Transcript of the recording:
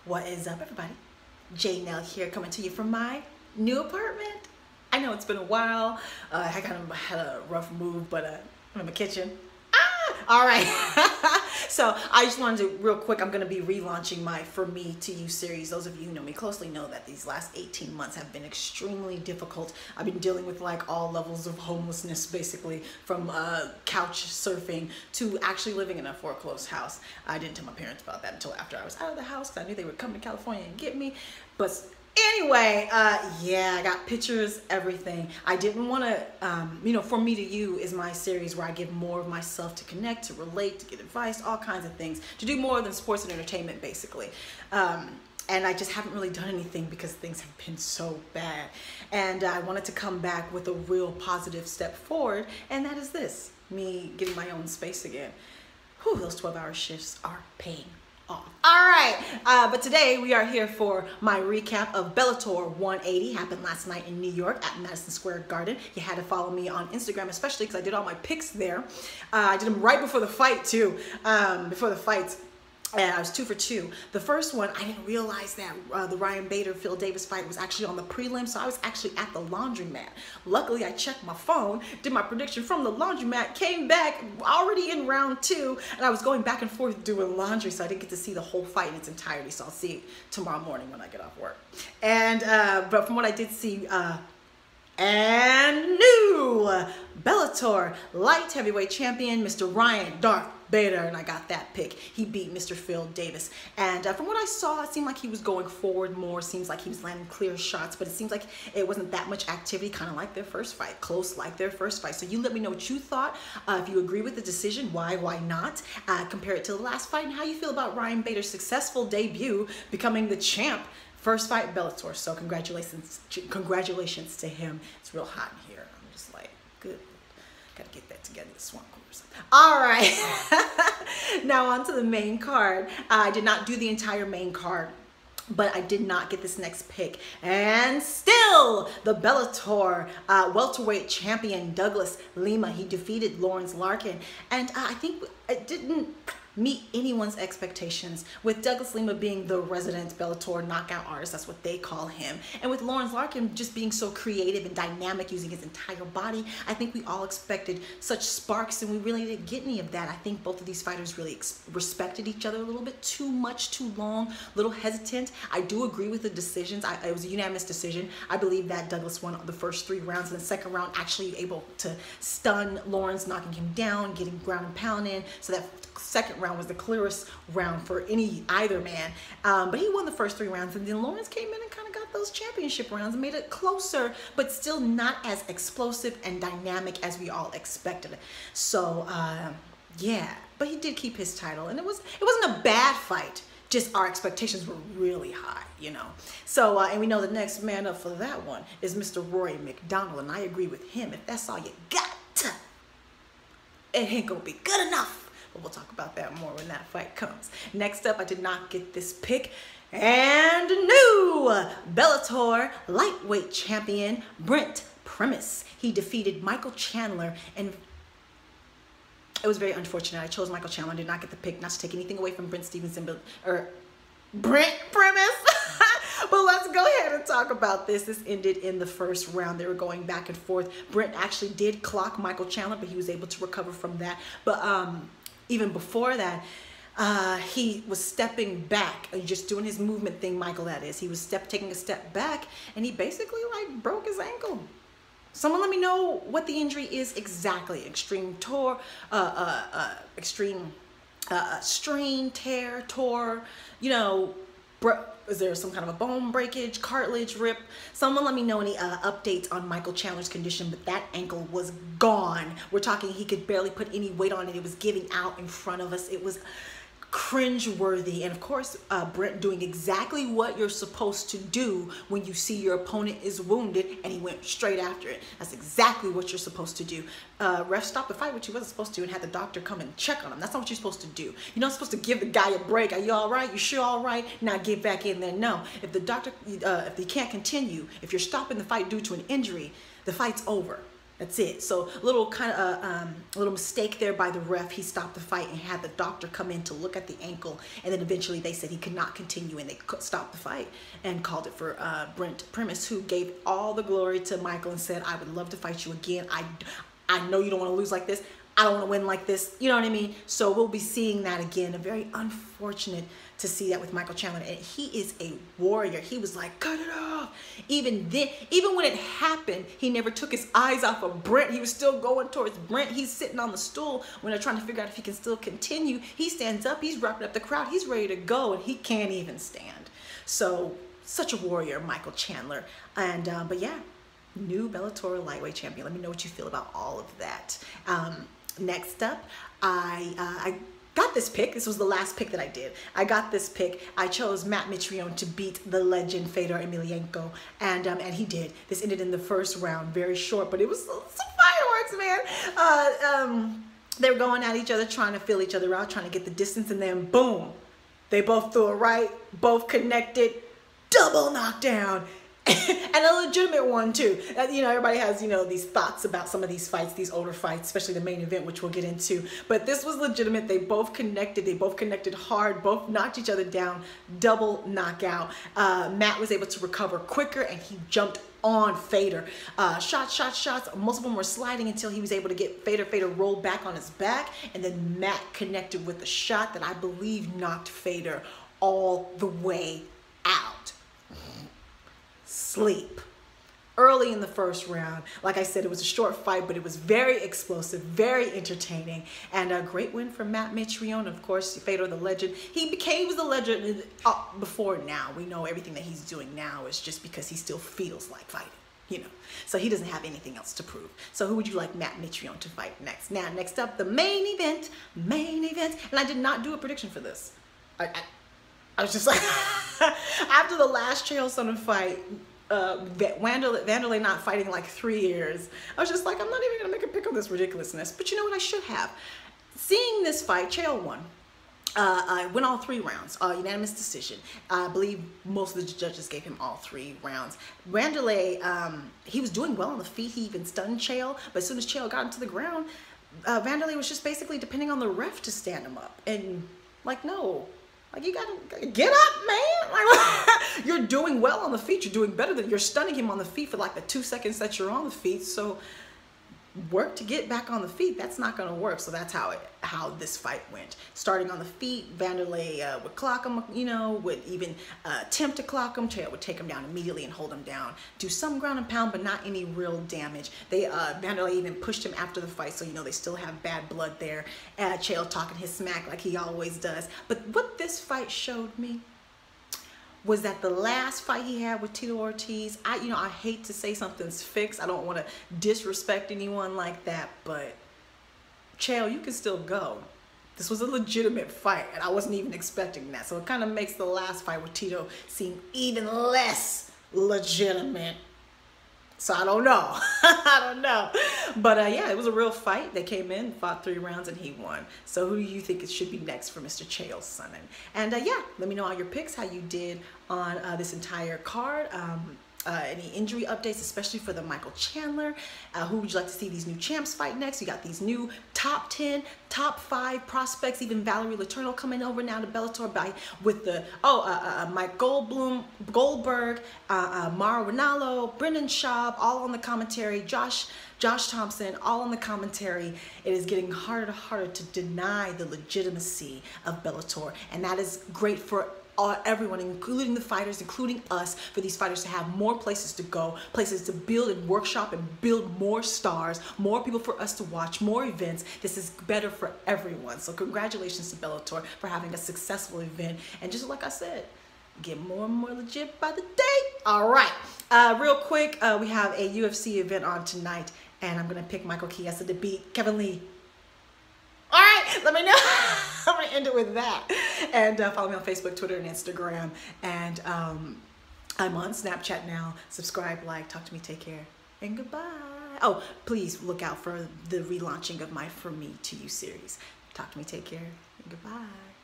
What is up, everybody? J Nell here, coming to you from my new apartment. I know it's been a while. I kind of had a rough move, but I'm in my kitchen. All right. So I just wanted to, real quick, I'm going to be relaunching my For Me to You series. Those of you who know me closely know that these last 18 months have been extremely difficult. I've been dealing with like all levels of homelessness, basically, from couch surfing to actually living in a foreclosed house. I didn't tell my parents about that until after I was out of the house because I knew they would come to California and get me. But anyway, yeah, I got pictures, everything. I didn't want to, For Me to You is my series where I give more of myself to connect, to relate, to get advice, all kinds of things, to do more than sports and entertainment, basically. And I just haven't really done anything because things have been so bad. And I wanted to come back with a real positive step forward, and that is this, me getting my own space again. Whew, those 12-hour shifts are paying off. All right, but today we are here for my recap of Bellator 180. Happened last night in New York at Madison Square Garden. You had to follow me on Instagram, especially because I did all my picks there. I did them right before the fight too. Before the fights. And I was 2 for 2. The first one, I didn't realize that the Ryan Bader-Phil Davis fight was actually on the prelim, so I was actually at the laundromat. Luckily, I checked my phone, did my prediction from the laundromat, came back already in round 2, and I was going back and forth doing laundry, so I didn't get to see the whole fight in its entirety, so I'll see it tomorrow morning when I get off work. And, but from what I did see, and new Bellator light heavyweight champion, Mr. Ryan Darth Bader, and I got that pick. He beat Mr. Phil Davis. And from what I saw, it seemed like he was going forward more. Seems like he was landing clear shots, but it seems like it wasn't that much activity, kind of like their first fight, close like their first fight. So you let me know what you thought. If you agree with the decision, why not? Compare it to the last fight, and how you feel about Ryan Bader's successful debut, becoming the champ. First fight Bellator, so congratulations to him. It's real hot in here. I'm just like, good. Gotta get that together, the swamp coolers. All right. Now on to the main card. I did not do the entire main card, but I did not get this next pick. And still, the Bellator welterweight champion, Douglas Lima. He defeated Lorenz Larkin. And I think it didn't meet anyone's expectations, with Douglas Lima being the resident Bellator knockout artist, that's what they call him, and with Lorenz Larkin just being so creative and dynamic, using his entire body. I think we all expected such sparks, and we really didn't get any of that. I think both of these fighters really respected each other a little bit too much, too long, a little hesitant. I do agree with the decisions. It was a unanimous decision. I believe that Douglas won the first 3 rounds, and the second round actually able to stun Lorenz, knocking him down, getting ground and pound in, so that second round was the clearest round for either man, but he won the first 3 rounds, and then Lorenz came in and kind of got those championship rounds and made it closer, but still not as explosive and dynamic as we all expected. So yeah, but he did keep his title, and it wasn't a bad fight, just our expectations were really high, So and we know the next man up for that one is Mr. Rory McDonald, and I agree with him. If that's all you got, it ain't gonna be good enough. But we'll talk about that more when that fight comes. Next up, I did not get this pick. And new Bellator lightweight champion, Brent. He defeated Michael Chandler, and it was very unfortunate. I chose Michael Chandler, did not get the pick, not to take anything away from Brent Stevenson, or Brent Primus. But let's go ahead and talk about this. This ended in the first round. They were going back and forth. Brent actually did clock Michael Chandler, but he was able to recover from that. But even before that, he was stepping back, just doing his movement thing, Michael, that is. He was taking a step back, and he basically like broke his ankle. Someone let me know what the injury is exactly. Extreme extreme strain, tear, tore, is there some kind of a bone breakage, cartilage rip? Someone let me know any updates on Michael Chandler's condition, but that ankle was gone. We're talking he could barely put any weight on it. It was giving out in front of us. It was cringe-worthy. And of course, Brent doing exactly what you're supposed to do when you see your opponent is wounded, and he went straight after it. That's exactly what you're supposed to do. Ref stopped the fight, which he wasn't supposed to, and had the doctor come and check on him. That's not what you're supposed to do. You're not supposed to give the guy a break. Are you all right? You sure all right? Now get back in there. No. If the doctor, if they can't continue, if you're stopping the fight due to an injury, the fight's over. That's it. So little kind of a little mistake there by the ref. He stopped the fight and had the doctor come in to look at the ankle, and then eventually they said he could not continue, and they stopped the fight and called it for Brent Primus, who gave all the glory to Michael and said, "I would love to fight you again. I know you don't want to lose like this. I don't want to win like this." You know what I mean? So we'll be seeing that again. A very unfortunate to see that with Michael Chandler. And he is a warrior. He was like, cut it off. Even then, even when it happened, he never took his eyes off of Brent. He was still going towards Brent. He's sitting on the stool when they're trying to figure out if he can still continue. He stands up. He's wrapping up the crowd. He's ready to go, and he can't even stand. So such a warrior, Michael Chandler. And but yeah, new Bellator lightweight champion. Let me know what you feel about all of that. Next up, I got this pick. This was the last pick that I did. I got this pick. I chose Matt Mitrione to beat the legend Fedor Emelianenko, and he did. This ended in the first round, very short, but it was some fireworks, man. They were going at each other, trying to feel each other out, trying to get the distance, and then boom, they both threw a right, both connected, double knockdown. And a legitimate one too. You know, everybody has, you know, these thoughts about some of these fights, these older fights, especially the main event, which we'll get into. But this was legitimate. They both connected. They both connected hard. Both knocked each other down. Double knockout. Matt was able to recover quicker, and he jumped on Fedor. Shots. Most of them were sliding until he was able to get Fedor. Fedor rolled back on his back, and then Matt connected with a shot that I believe knocked Fedor all the way out. Sleep. Early in the first round, like I said, it was a short fight, but it was very explosive, very entertaining, and a great win for Matt Mitrione. Of course, Fedor the legend. He was the legend before now. We know everything that he's doing now is just because he still feels like fighting, you know. So he doesn't have anything else to prove. So who would you like Matt Mitrione to fight next? Now, next up, the main event, and I did not do a prediction for this. I was just like, after the last Chael Sonnen fight, Wanderlei not fighting like 3 years, I was just like, I'm not even gonna make a pick on this ridiculousness. But you know what, I should have. Seeing this fight, Chael won. I went all 3 rounds, unanimous decision. I believe most of the judges gave him all 3 rounds. Wanderlei, he was doing well on the feet. He even stunned Chael, but as soon as Chael got into the ground, Wanderlei was just basically depending on the ref to stand him up. And like, no. Like, you gotta get up, man. Like, you're doing well on the feet. You're doing better than you're stunning him on the feet for like the 2 seconds that you're on the feet. So work to get back on the feet. That's not gonna work. So that's how this fight went. Starting on the feet, Wanderlei would clock him, you know, would even attempt to clock him. Chael would take him down immediately and hold him down. Do some ground and pound, but not any real damage. Wanderlei even pushed him after the fight, so you know they still have bad blood there. Chael talking his smack like he always does. But what this fight showed me was that the last fight he had with Tito Ortiz, I hate to say something's fixed. I don't want to disrespect anyone like that, but Chael, you can still go. This was a legitimate fight, and I wasn't even expecting that. So it kind of makes the last fight with Tito seem even less legitimate. So I don't know. I don't know. But yeah, it was a real fight. They came in, fought 3 rounds, and he won. So who do you think it should be next for Mr. Chael Sonnen? And yeah, let me know all your picks, how you did on this entire card. Any injury updates, especially for the Michael Chandler. Who would you like to see these new champs fight next? You got these new top 10, top 5 prospects, even Valerie Letourneau coming over now to Bellator with the, Mike Goldberg, Mara Ronaldo, Brendan Schaub, all on the commentary, Josh Thompson, all on the commentary. It is getting harder and harder to deny the legitimacy of Bellator, and that is great for everyone, including the fighters, including us, for these fighters to have more places to go, places to build and workshop and build more stars, more people for us to watch, more events. This is better for everyone. So congratulations to Bellator for having a successful event. And just like I said, get more and more legit by the day. All right, real quick, we have a UFC event on tonight, and I'm gonna pick Michael Chiesa to beat Kevin Lee. All right, let me know. I'm gonna end it with that. And follow me on Facebook, Twitter, and Instagram. And I'm on Snapchat now. Subscribe, like, talk to me, take care, and goodbye. Oh, please look out for the relaunching of my From Me to You series. Talk to me, take care, and goodbye.